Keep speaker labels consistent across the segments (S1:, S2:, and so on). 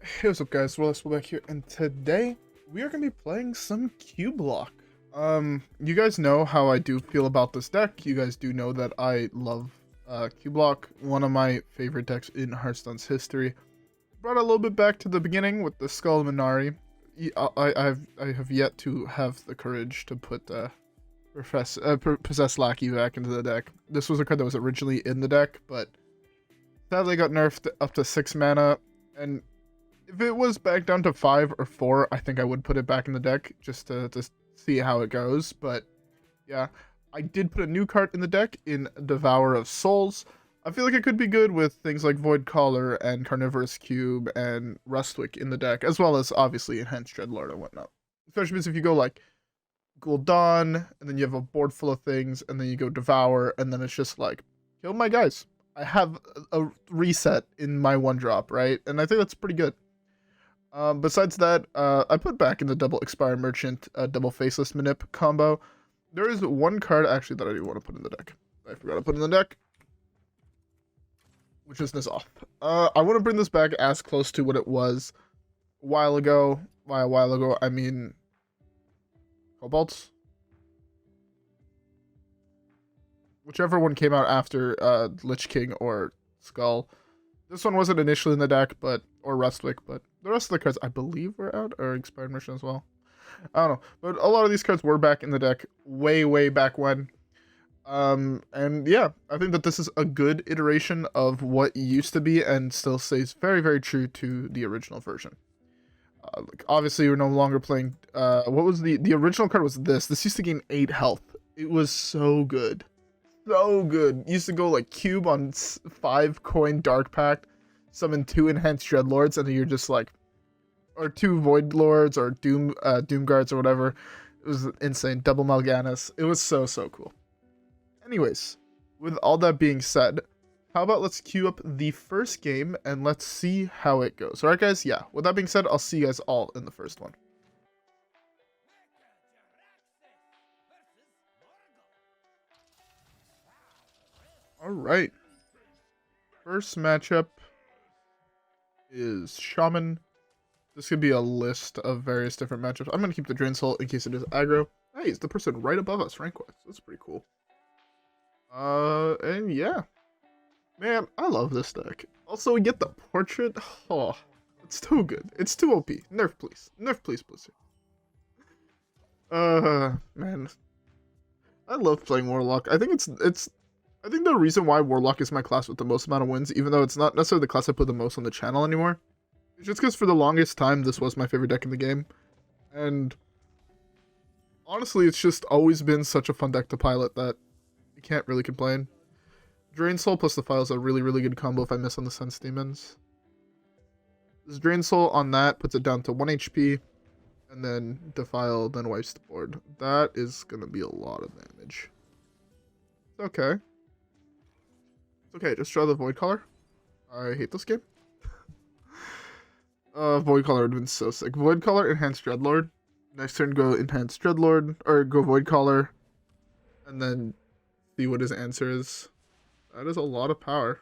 S1: Hey, what's up guys, WhirlXbow back here, and today we are going to be playing some Cubelock. You guys know how I do feel about this deck. You guys do know that I love Cubelock, one of my favorite decks in Hearthstone's history. Brought it a little bit back to the beginning with the Skull Minari. I have yet to have the courage to put Possess Lackey back into the deck. This was a card that was originally in the deck, but sadly got nerfed up to 6 mana, and if it was back down to 5 or 4, I think I would put it back in the deck just to see how it goes. But yeah, I did put a new card in the deck in Devourer of Souls. I feel like it could be good with things like Voidcaller and Carnivorous Cube and Rustwix in the deck, as well as obviously Enhanced Dreadlord and whatnot. Especially because if you go like Gul'dan, and then you have a board full of things, and then you go Devour, and then it's just like, kill my guys. I have a reset in my 1-drop, right? And I think that's pretty good. Besides that, I put back in the double Expire Merchant, double Faceless Manip combo. There is one card actually that I do want to put in the deck. I forgot to put in the deck, which is this off. I want to bring this back as close to what it was a while ago. By a while ago, I mean Felbolt. Whichever one came out after Lich King or Skull. This one wasn't initially in the deck, or Rustwix, but the rest of the cards I believe were out, or Expired Mission as well. I don't know, but a lot of these cards were back in the deck way back when. And yeah, I think that this is a good iteration of what used to be and still stays very true to the original version. Like obviously we're no longer playing, what was the original card was this. This used to gain 8 health. It was so good. So good. Used to go like cube on 5 coin Dark Pact, summon 2 enhanced Dreadlords, and then you're just like, or 2 Voidlords or Doom Guards or whatever. It was insane. Double Mal'Ganis. It was so cool. Anyways, with all that being said, how about let's queue up the first game and let's see how it goes. Alright guys, yeah. With that being said, I'll see you guys all in the first one. Alright. First matchup is Shaman. This could be a list of various different matchups. I'm going to keep the Drain Soul in case it is aggro. Hey, it's the person right above us, rank-wise. That's pretty cool. And yeah. Man, I love this deck. Also, we get the portrait. Oh, it's too good. It's too OP. Nerf, please. Nerf, please, Blizzard. Man. I love playing Warlock. I think I think the reason why Warlock is my class with the most amount of wins, even though it's not necessarily the class I put the most on the channel anymore, it's just because for the longest time, this was my favorite deck in the game. And honestly, it's just always been such a fun deck to pilot that you can't really complain. Drain Soul plus Defile is a really good combo if I miss on the Sense Demons. This Drain Soul on that puts it down to 1 HP, and then Defile then wipes the board. That is going to be a lot of damage. It's okay. It's okay, just draw the Voidcaller. I hate this game. Voidcaller would have been so sick. Voidcaller, Enhanced Dreadlord. Next turn, go Enhanced Dreadlord, or go Voidcaller, and then see what his answer is. That is a lot of power.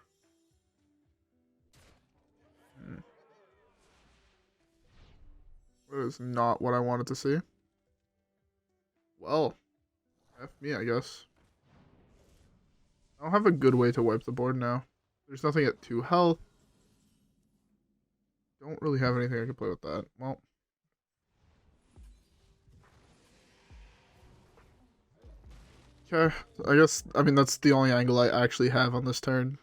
S1: That is not what I wanted to see. Well, F me, I guess. I don't have a good way to wipe the board now. There's nothing at 2 health. Don't really have anything I can play with that. Well. Okay, I mean, that's the only angle I actually have on this turn.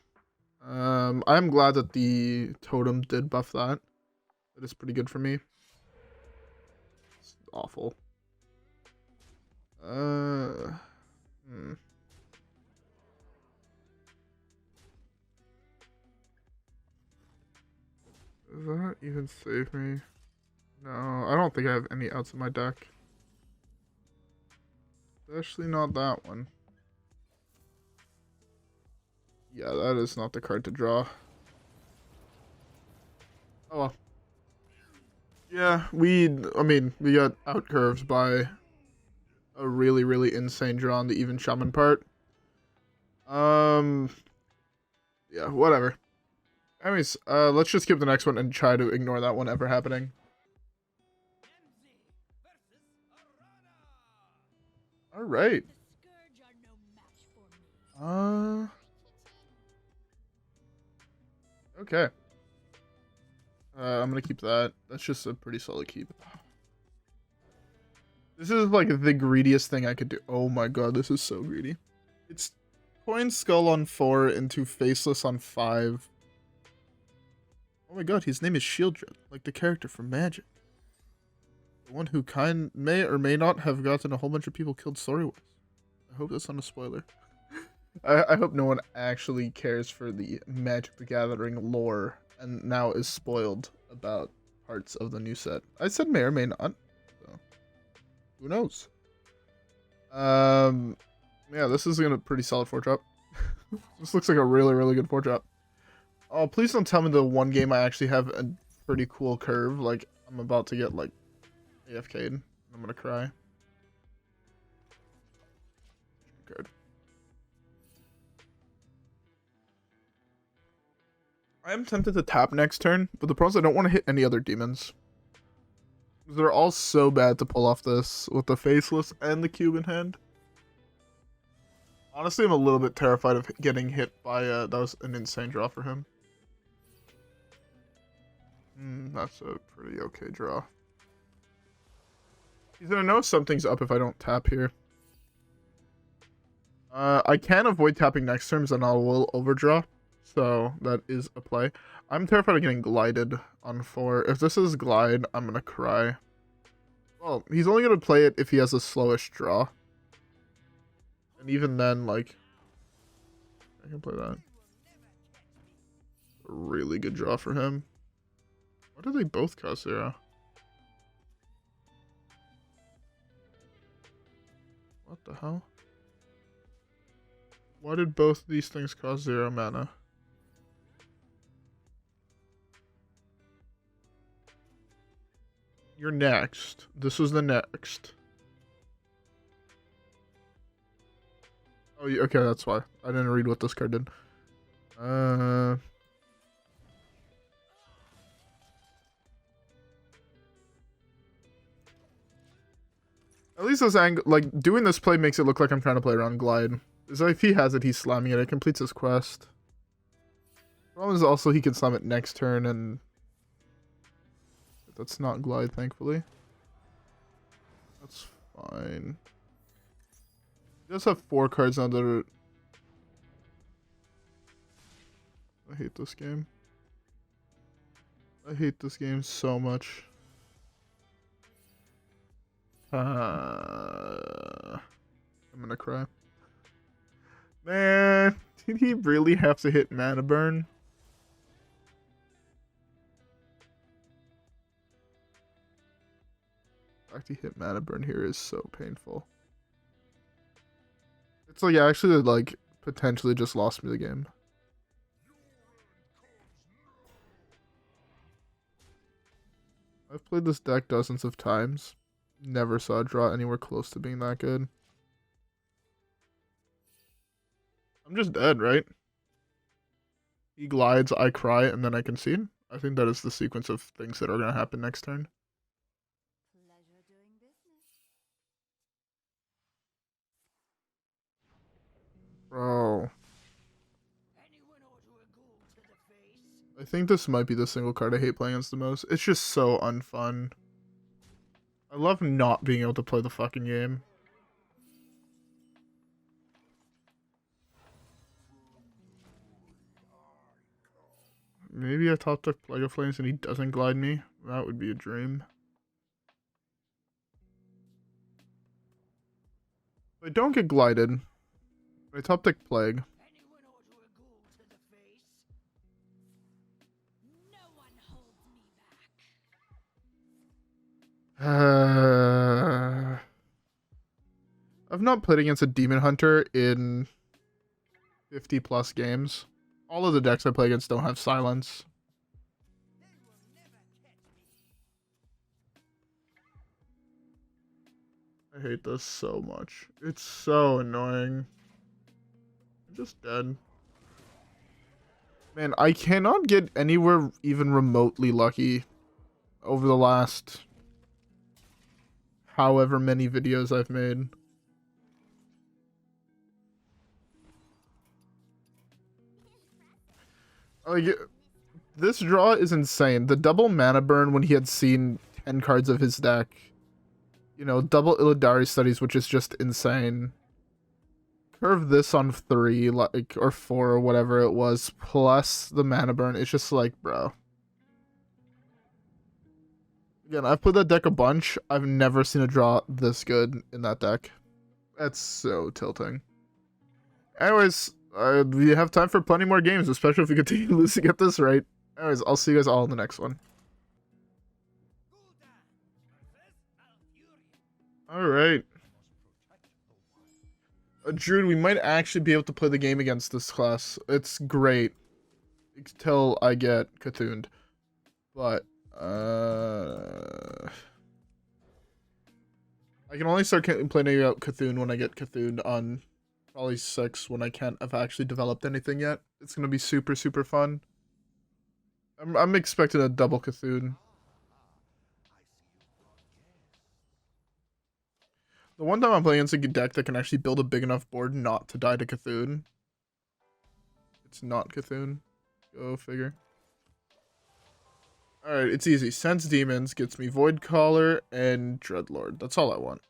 S1: I'm glad that the totem did buff that. That is pretty good for me. It's awful. Does that even save me? No, I don't think I have any outs in my deck. Especially not that one. Yeah, that is not the card to draw. Oh well. Yeah, we got outcurved by a really insane draw on the even Shaman part. Yeah, whatever. Anyways, let's just skip the next one and try to ignore that one ever happening. All right. Okay. I'm gonna keep that. That's just a pretty solid keep. This is like the greediest thing I could do. Oh my god, this is so greedy. It's Coin Skull on 4 into Faceless on 5. Oh my god, his name is Shieldred, like the character from Magic. The one who may or may not have gotten a whole bunch of people killed story-wise. I hope that's not a spoiler. I hope no one actually cares for the Magic the Gathering lore and now is spoiled about parts of the new set. I said may or may not. So who knows? Yeah, this is a pretty solid 4-drop. This looks like a really, really good 4-drop. Oh, please don't tell me the one game I actually have a pretty cool curve. Like, I'm about to get, like, AFK'd. I'm gonna cry. Good. I am tempted to tap next turn, but the problem is I don't want to hit any other demons. They're all so bad to pull off this with the Faceless and the Cube in hand. Honestly, I'm a little bit terrified of getting hit by, that was an insane draw for him. That's a pretty okay draw. He's gonna know something's up if I don't tap here. I can avoid tapping next turns and I will overdraw. So that is a play. I'm terrified of getting glided on 4. If this is glide, I'm gonna cry. Well, he's only gonna play it if he has a slowish draw. And even then, like, I can play that. A really good draw for him. Why do they both cost 0? What the hell? Why did both these things cost 0 mana? You're next. This was the next. Oh, okay, that's why. I didn't read what this card did. At least this angle, like, doing this play makes it look like I'm trying to play around glide. So if he has it, he's slamming it. It completes his quest. Problem is also he can slam it next turn, and that's not glide, thankfully. That's fine. He does have 4 cards now that are... I hate this game. I hate this game so much. I'm gonna cry. Man, did he really have to hit mana burn? The fact he hit mana burn here is so painful. It's like, I actually, like, potentially just lost me the game. I've played this deck dozens of times. Never saw a draw anywhere close to being that good. I'm just dead, right? He glides, I cry, and then I concede. I think that is the sequence of things that are going to happen next turn. Bro. I think this might be the single card I hate playing against the most. It's just so unfun. I love not being able to play the fucking game. Maybe I top deck Plague of Flames and he doesn't glide me. That would be a dream. If I don't get glided, I top deck Plague. I've not played against a Demon Hunter in 50 plus games. All of the decks I play against don't have silence. I hate this so much. It's so annoying. I'm just dead. Man, I cannot get anywhere even remotely lucky over the last however many videos I've made. Like, this draw is insane. The double mana burn when he had seen 10 cards of his deck. You know, double Illidari studies, which is just insane. Curve this on 3, like, or 4, or whatever it was, plus the mana burn. It's just like, bro. Again, I've played that deck a bunch. I've never seen a draw this good in that deck. That's so tilting. Anyways, we have time for plenty more games, especially if we continue losing at this rate. Anyways, I'll see you guys all in the next one. Alright. Druid, we might actually be able to play the game against this class. It's great. Until I get Cthulhu'd. But, I can only start playing out Cthulhu when I get Cthulhu'd on probably 6 when I can't have actually developed anything yet. It's gonna be super, super fun. I'm expecting a double Cthulhu. The one time I'm playing against a deck that can actually build a big enough board not to die to Cthulhu. It's not Cthulhu. Go figure. Alright, it's easy. Sense Demons gets me Voidcaller and Dreadlord. That's all I want.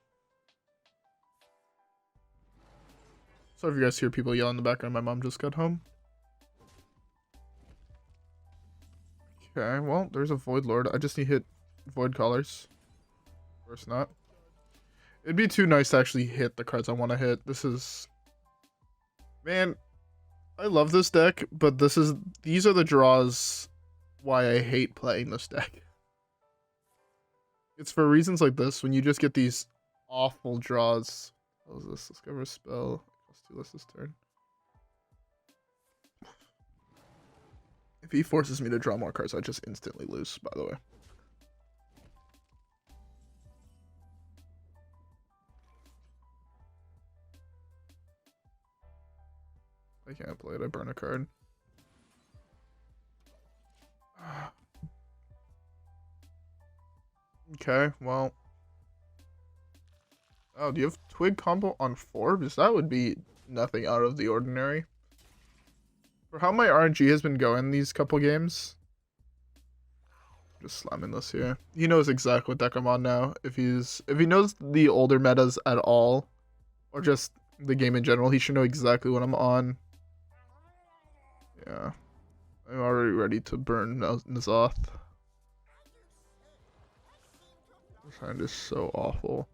S1: So if you guys hear people yell in the background, my mom just got home. Okay, well, there's a Voidlord. I just need to hit Voidcallers. Of course not. It'd be too nice to actually hit the cards I want to hit. This is... Man, I love this deck, but these are the draws why I hate playing this deck. It's for reasons like this, when you just get these awful draws. What was this? Discover a spell. Let's do this turn. If he forces me to draw more cards, I just instantly lose, by the way. I can't play it, I burn a card. Okay, well. Oh, do you have Twig combo on Forbes? That would be nothing out of the ordinary. For how my RNG has been going these couple games. Just slamming this here. He knows exactly what deck I'm on now. If he knows the older metas at all, or just the game in general, he should know exactly what I'm on. Yeah. I'm already ready to burn N'Zoth. This hand is so awful.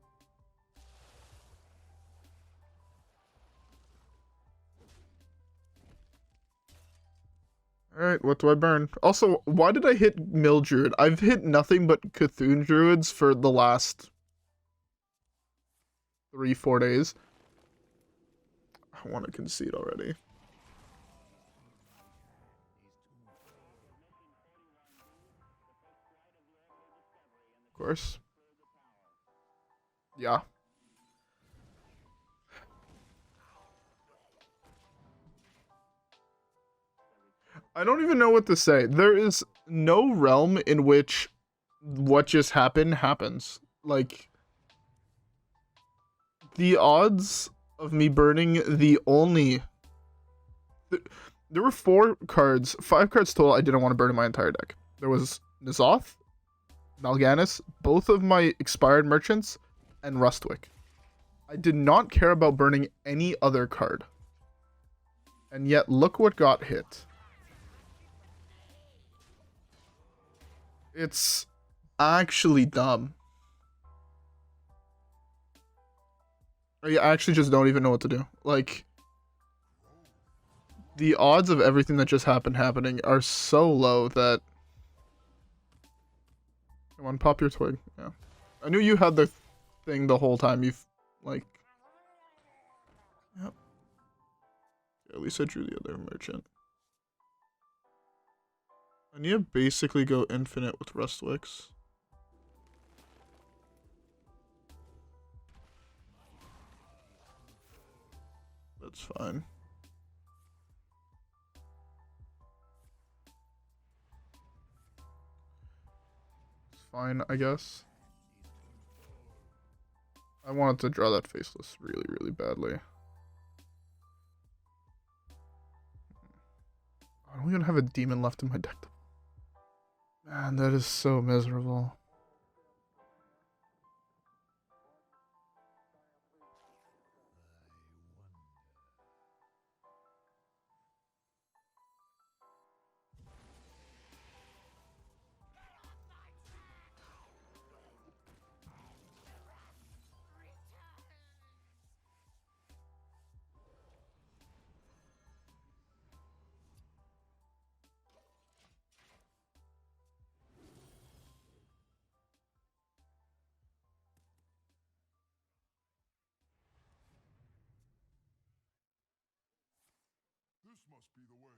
S1: Alright, what do I burn? Also, why did I hit Mill Druid? I've hit nothing but Cthulhu Druids for the last 3-4 days. I want to concede already. Of course. Yeah. I don't even know what to say. There is no realm in which what just happened happens. Like, the odds of me burning the only... There were 5 cards total I didn't want to burn in my entire deck. There was N'Zoth, Mal'Ganis, both of my expired merchants, and Rustwix. I did not care about burning any other card. And yet, look what got hit. It's actually dumb. I actually just don't even know what to do. Like, the odds of everything that just happening are so low that... Come on, pop your twig. Yeah. I knew you had the thing the whole time. You've, like... Yep. At least I drew the other merchant. I need to basically go infinite with Rustwix. That's fine. fine, I guess. I wanted to draw that Faceless really, really badly. I don't even have a demon left in my deck. Man, that is so miserable.
S2: Must be the way.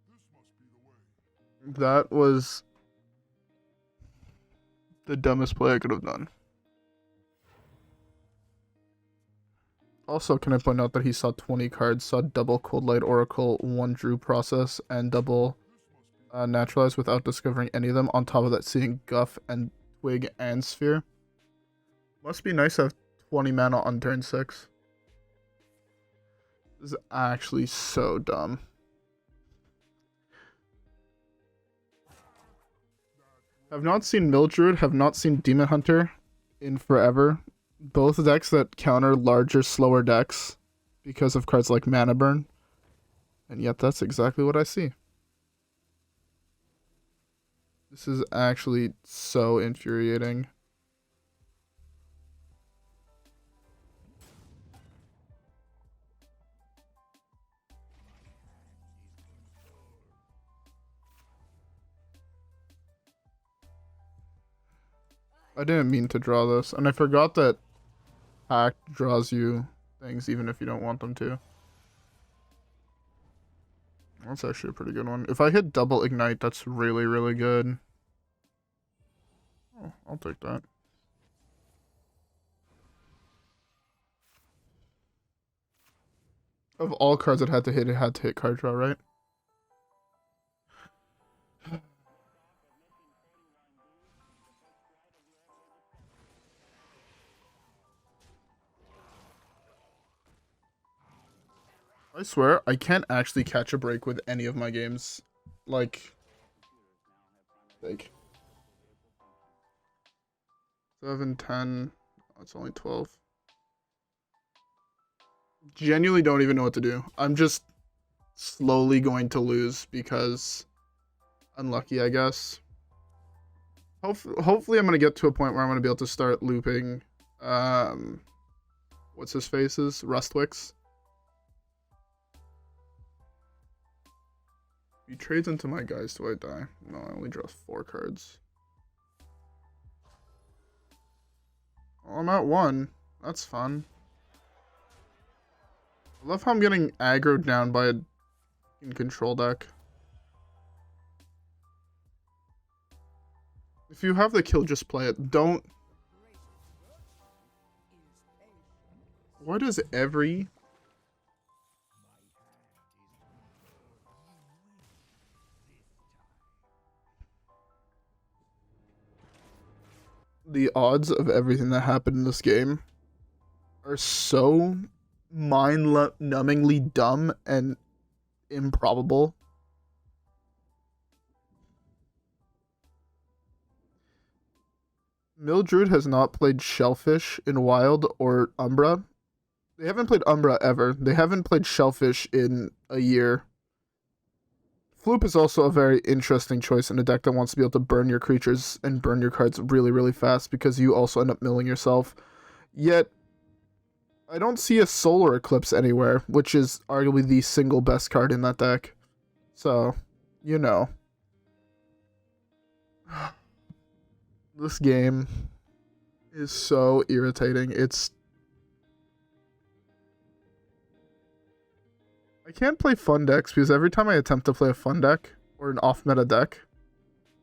S2: This must be the way.
S1: That was the dumbest play I could have done. Also, can I point out that he saw 20 cards, saw double Cold Light Oracle, 1 Drew Process, and double Naturalize without discovering any of them, on top of that seeing Guff and Twig and Sphere. Must be nice to have 20 mana on turn 6. This is actually so dumb. Have not seen Mildred, have not seen Demon Hunter in forever. Both decks that counter larger, slower decks because of cards like Mana Burn. And yet that's exactly what I see. This is actually so infuriating. I didn't mean to draw this, and I forgot that Pact draws you things even if you don't want them to. That's actually a pretty good one. If I hit double Ignite, that's really, really good. Oh, I'll take that. Of all cards it had to hit card draw, right? I swear, I can't actually catch a break with any of my games. Like 7, 10, it's only 12. Genuinely don't even know what to do. I'm just slowly going to lose because unlucky, I guess. Hopefully I'm going to get to a point where I'm going to be able to start looping, what's his face's? Rustwix. He trades into my guys, do I die? No, I only draw 4 cards. Well, I'm at 1. That's fun. I love how I'm getting aggroed down by a control deck. If you have the kill, just play it. Don't... Why does every... The odds of everything that happened in this game are so mind-numbingly dumb and improbable. Mildred has not played Shellfish in Wild or Umbra. They haven't played Umbra ever. They haven't played Shellfish in a year. Floop is also a very interesting choice in a deck that wants to be able to burn your creatures and burn your cards really, really fast because you also end up milling yourself. Yet, I don't see a Solar Eclipse anywhere, which is arguably the single best card in that deck. So, you know. This game is so irritating. I can't play fun decks because every time I attempt to play a fun deck or an off-meta deck,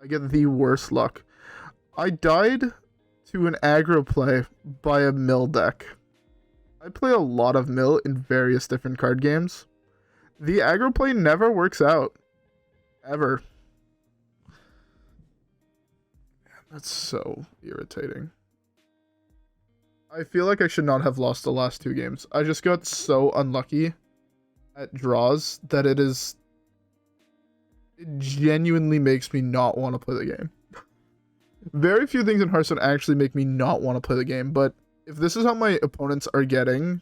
S1: I get the worst luck. I died to an aggro play by a mill deck. I play a lot of mill in various different card games. The aggro play never works out. Ever. That's so irritating. I feel like I should not have lost the last 2 games. I just got so unlucky at draws that it genuinely makes me not want to play the game. Very few things in Hearthstone actually make me not want to play the game, but if this is how my opponents are getting,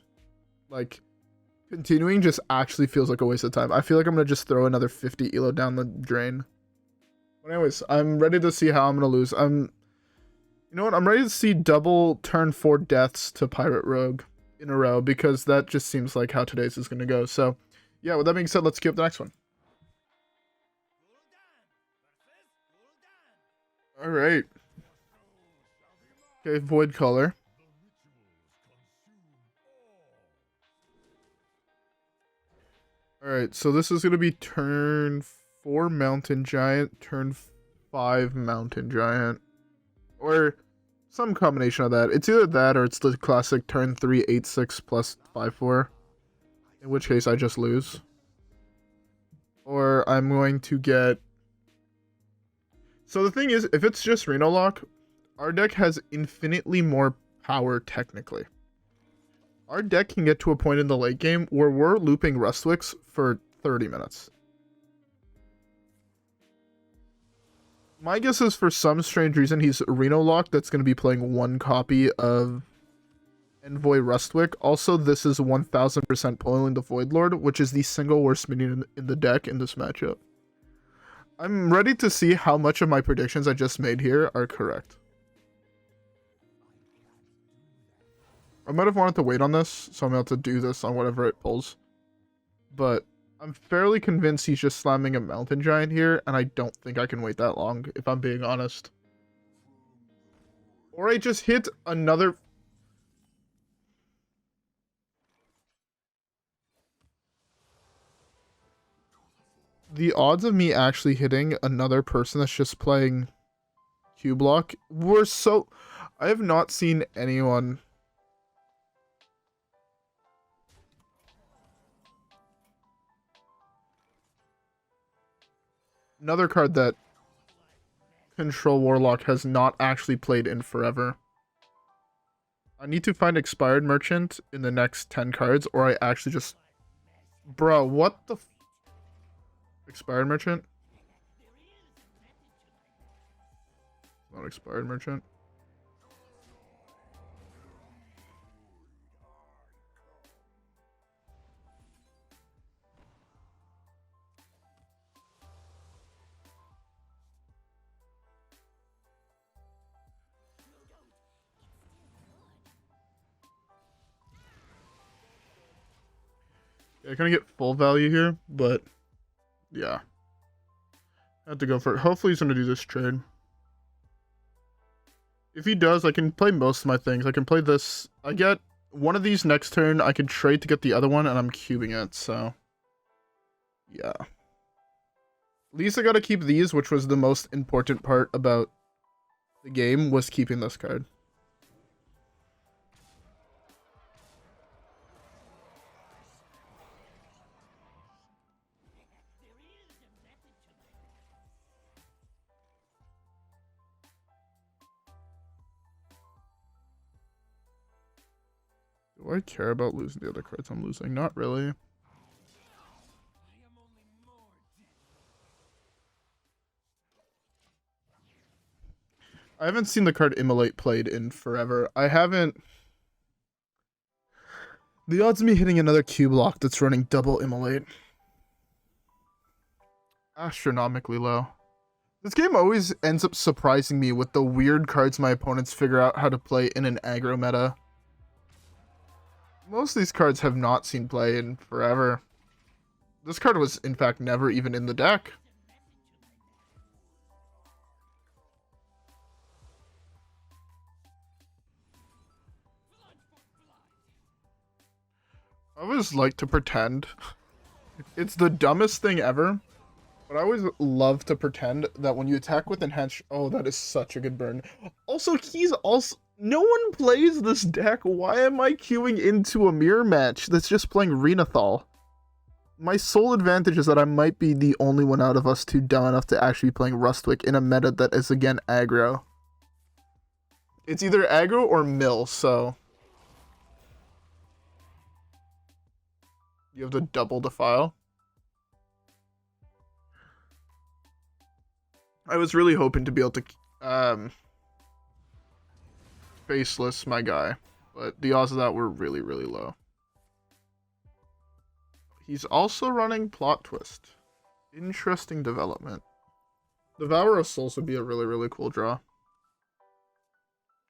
S1: like, continuing just actually feels like a waste of time. I feel like I'm going to just throw another 50 elo down the drain. But anyways, I'm ready to see how I'm going to lose. You know what? I'm ready to see double turn 4 deaths to Pirate Rogue in a row, because that just seems like how today's is going to go. So, yeah, with that being said, let's queue up the next one. Alright. Okay, Voidcaller. Alright, so this is going to be turn 4 Mountain Giant, turn 5 Mountain Giant. Or some combination of that. It's either that or it's the classic turn 3 8/6 plus 5/4. In which case I just lose. Or I'm going to get... So the thing is, if it's just Reno Lock, our deck has infinitely more power technically. Our deck can get to a point in the late game where we're looping Rustwix for 30 minutes. My guess is for some strange reason he's Reno Lock that's going to be playing 1 copy of Envoy Rustwix. Also, this is 1000% pulling the Voidlord, which is the single worst minion in the deck in this matchup. I'm ready to see how much of my predictions I just made here are correct. I might have wanted to wait on this, so I'm about to do this on whatever it pulls. But I'm fairly convinced he's just slamming a Mountain Giant here, and I don't think I can wait that long, if I'm being honest. Or I just hit another... The odds of me actually hitting another person that's just playing Cubelock were so... I have not seen anyone... Another card that Control Warlock has not actually played in forever. I need to find Expired Merchant in the next 10 cards, or I actually just... Bro, what the... Expired Merchant? Not Expired Merchant. Yeah, I kind of get full value here, but yeah. I have to go for it. Hopefully he's going to do this trade. If he does, I can play most of my things. I can play this. I get one of these next turn. I can trade to get the other one, and I'm cubing it, so yeah. At least I got to keep these, which was the most important part about the game, was keeping this card. Do I care about losing the other cards I'm losing? Not really. I haven't seen the card Immolate played in forever. I haven't... The odds of me hitting another Cubelock that's running double Immolate. Astronomically low. This game always ends up surprising me with the weird cards my opponents figure out how to play in an aggro meta. Most of these cards have not seen play in forever. This card was, in fact, never even in the deck. I always like to pretend. It's the dumbest thing ever. But I always love to pretend that when you attack with enhanced... Oh, that is such a good burn. Also, he's also... No one plays this deck. Why am I queuing into a mirror match that's just playing Renathal? My sole advantage is that I might be the only one out of us two dumb enough to actually be playing Rustwix in a meta that is, again, aggro. It's either aggro or mill, so... You have to double Defile. I was really hoping to be able to, Faceless my guy, but the odds of that were really, really low. He's also running Plot Twist. Interesting development. Devourer of Souls would be a really, really cool draw.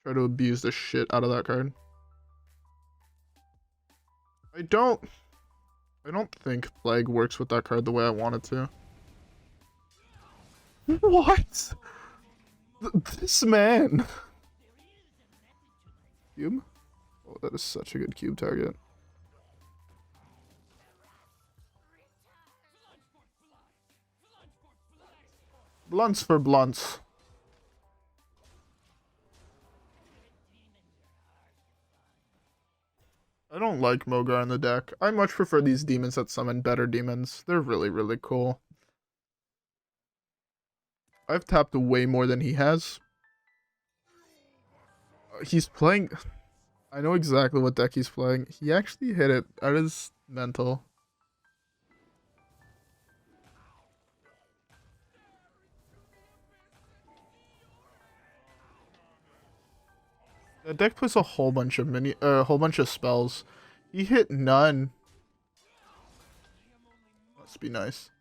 S1: Try to abuse the shit out of that card. I don't think Plague works with that card the way I want it to. What? This man. Cube? Oh, that is such a good cube target. Blunts for blunts. I don't like Mogar in the deck. I much prefer these demons that summon better demons. They're really, really cool. I've tapped way more than he has. He's playing... I know exactly what deck he's playing. He actually hit it. That is mental. The deck puts a whole bunch of spells. He hit none. Must be nice.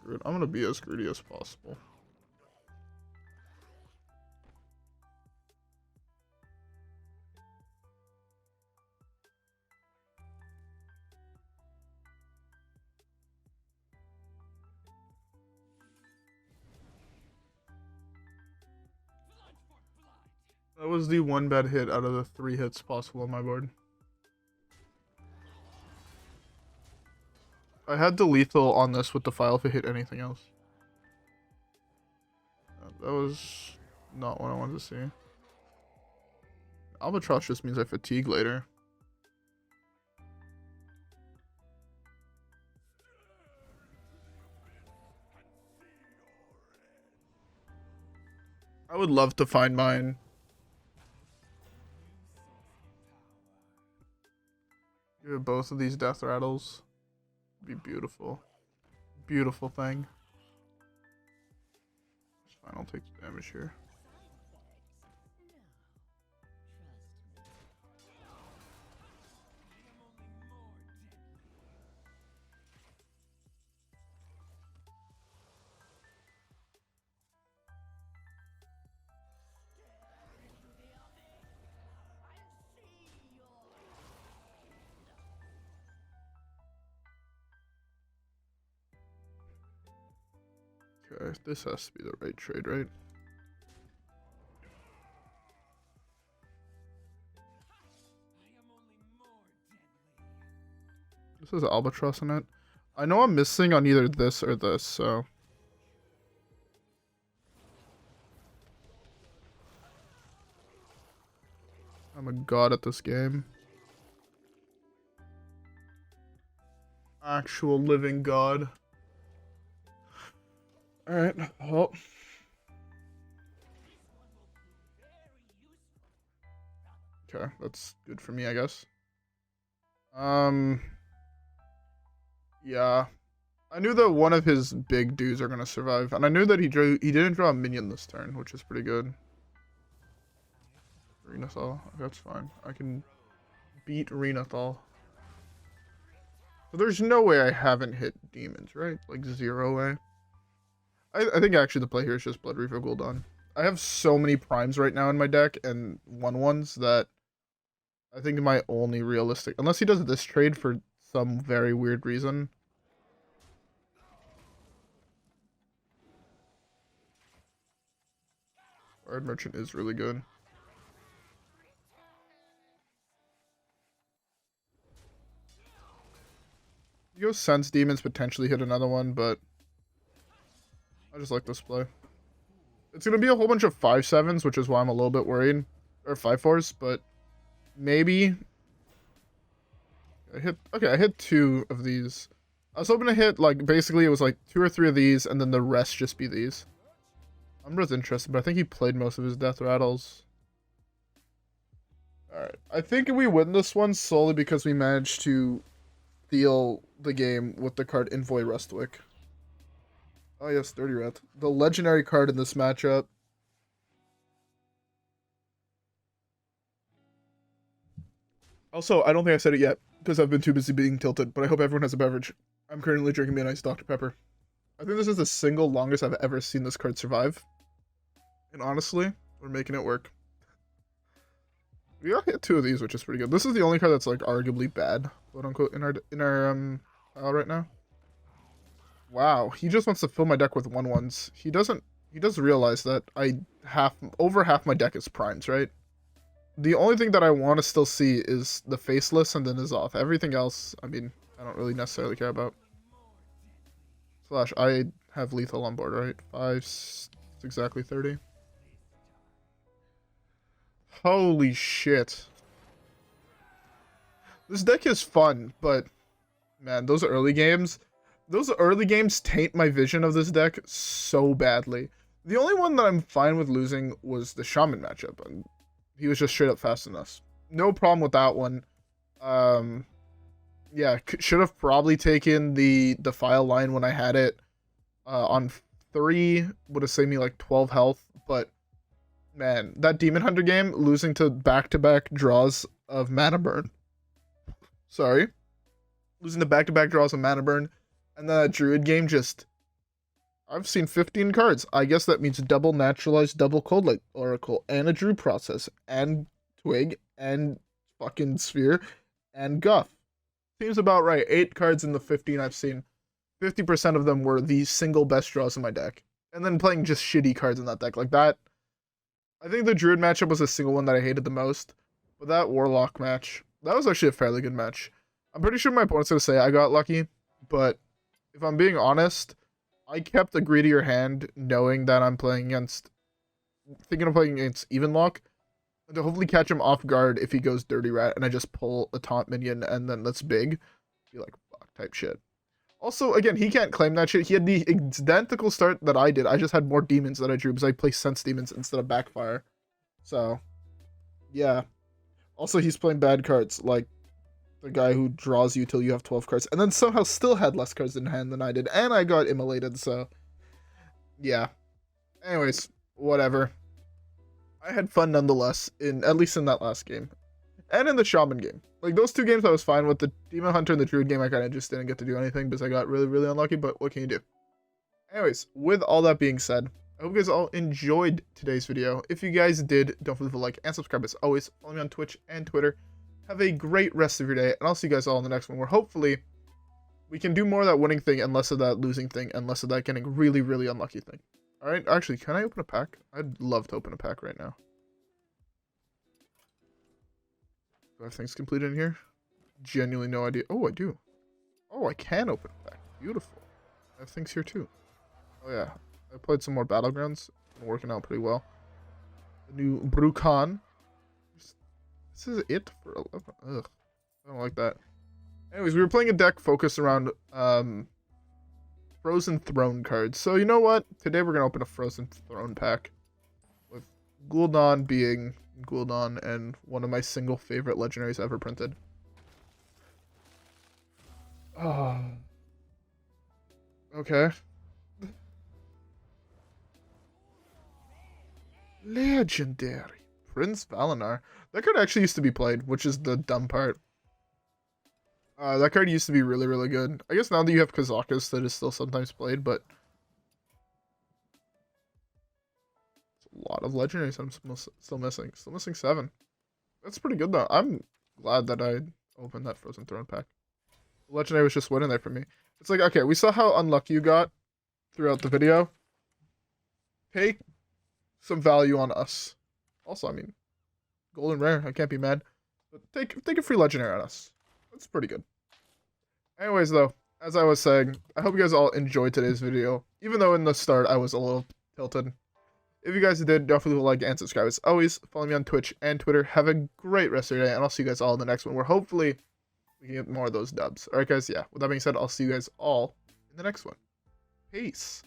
S1: Screw it. I'm gonna be as greedy as possible. That was the one bad hit out of the 3 hits possible on my board. I had the lethal on this with Defile if it hit anything else. That was not what I wanted to see. Albatross just means I fatigue later. I would love to find mine. Give both of these death rattles. It'd be beautiful. Beautiful thing. It's fine, I'll take the damage here. Okay, this has to be the right trade, right? This is Albatross in it. I know I'm missing on either this or this, so... I'm a god at this game. Actual living god. Alright, well. Okay, that's good for me, I guess. Yeah. I knew that one of his big dudes are gonna survive, and I knew that he didn't draw a minion this turn, which is pretty good. Renathal, that's fine. I can beat Renathal. So there's no way I haven't hit demons, right? Like 0 way. I think actually the play here is just Bloodreaver Gul'dan. I have so many primes right now in my deck and 1/1s that I think my only realistic, unless he does this trade for some very weird reason. Inspired Merchant is really good. You go Sense Demons, potentially hit another one, but I just like this play. It's going to be a whole bunch of 5/7s, which is why I'm a little bit worried. Or 5/4s, but maybe. I hit 2 of these. I was hoping to hit, like, basically it was like 2 or 3 of these, and then the rest just be these. Umbra's interested, but I think he played most of his Death Rattles. Alright, I think we win this one solely because we managed to steal the game with the card Envoy Rustwix. Oh yes, Dirty Rat. The legendary card in this matchup. Also, I don't think I said it yet, because I've been too busy being tilted, but I hope everyone has a beverage. I'm currently drinking me a nice Dr. Pepper. I think this is the single longest I've ever seen this card survive. And honestly, we're making it work. We got hit 2 of these, which is pretty good. This is the only card that's like arguably bad, quote unquote, in our pile right now. Wow, he just wants to fill my deck with 1/1s. He does realize that over half my deck is primes, right? The only thing that I want to still see is the Faceless and then Azoth. Everything else, I mean, I don't really necessarily care about. Slash, I have lethal on board, right? 5, it's exactly 30. Holy shit. This deck is fun, but man, those early games taint my vision of this deck so badly. The only one that I'm fine with losing was the Shaman matchup, and he was just straight up fast than us. No problem with that one. Yeah, should have probably taken the Defile line when I had it on 3, would have saved me like 12 health, but man, that Demon Hunter game, losing to back-to-back draws of mana burn. Sorry. Losing to back-to-back draws of mana burn, and then that Druid game just... I've seen 15 cards. I guess that means double Naturalized, double Cold Light Oracle, and a Druid Process, and Twig, and fucking Sphere, and Guff. Seems about right. 8 cards in the 15 I've seen. 50% of them were the single best draws in my deck. And then playing just shitty cards in that deck. Like that, I think the Druid matchup was the single one that I hated the most. But that Warlock match, that was actually a fairly good match. I'm pretty sure my opponent's going to say I got lucky. But if I'm being honest, I kept a greedier hand knowing that I'm playing against, thinking of playing against Evenlock, and to hopefully catch him off guard if he goes Dirty Rat and I just pull a taunt minion and then that's big. Be like, fuck type shit. Also, again, he can't claim that shit. He had the identical start that I did. I just had more demons that I drew because I play Sense Demons instead of Backfire. So, yeah. Also, he's playing bad cards, like the guy who draws you till you have 12 cards, and then somehow still had less cards in hand than I did, and I got immolated, so, yeah. Anyways, whatever. I had fun nonetheless, at least in that last game. And in the Shaman game. Like, those 2 games I was fine with. The Demon Hunter and the Druid game, I kind of just didn't get to do anything because I got really, really unlucky, but what can you do? Anyways, with all that being said, I hope you guys all enjoyed today's video. If you guys did, don't forget to like and subscribe as always. Follow me on Twitch and Twitter. Have a great rest of your day, and I'll see you guys all in the next one, where hopefully we can do more of that winning thing and less of that losing thing and less of that getting really, really unlucky thing. Alright, actually, can I open a pack? I'd love to open a pack right now. Do I have things completed in here? Genuinely no idea. Oh, I do. Oh, I can open a pack. Beautiful. I have things here too. Oh yeah, I played some more Battlegrounds. Been working out pretty well. The new Brukan. This is it for 11. Ugh, I don't like that. Anyways, we were playing a deck focused around Frozen Throne cards. So you know what? Today we're gonna open a Frozen Throne pack with Gul'dan being Gul'dan and one of my single favorite legendaries ever printed. Oh. Okay. Legendary. Prince Valinar. That card actually used to be played, which is the dumb part. That card used to be really, really good. I guess now that you have Kazakus, that is still sometimes played, but it's a lot of legendaries I'm still missing. Still missing 7. That's pretty good, though. I'm glad that I opened that Frozen Throne pack. The legendary was just winning there for me. It's like, okay, we saw how unlucky you got throughout the video. Take some value on us. Also, I mean, golden rare, I can't be mad. But take a free legendary on us. That's pretty good. Anyways, though, as I was saying, I hope you guys all enjoyed today's video. Even though in the start I was a little tilted. If you guys did, definitely like and subscribe. As always, follow me on Twitch and Twitter. Have a great rest of your day, and I'll see you guys all in the next one, where hopefully we can get more of those dubs. Alright, guys, yeah. With that being said, I'll see you guys all in the next one. Peace.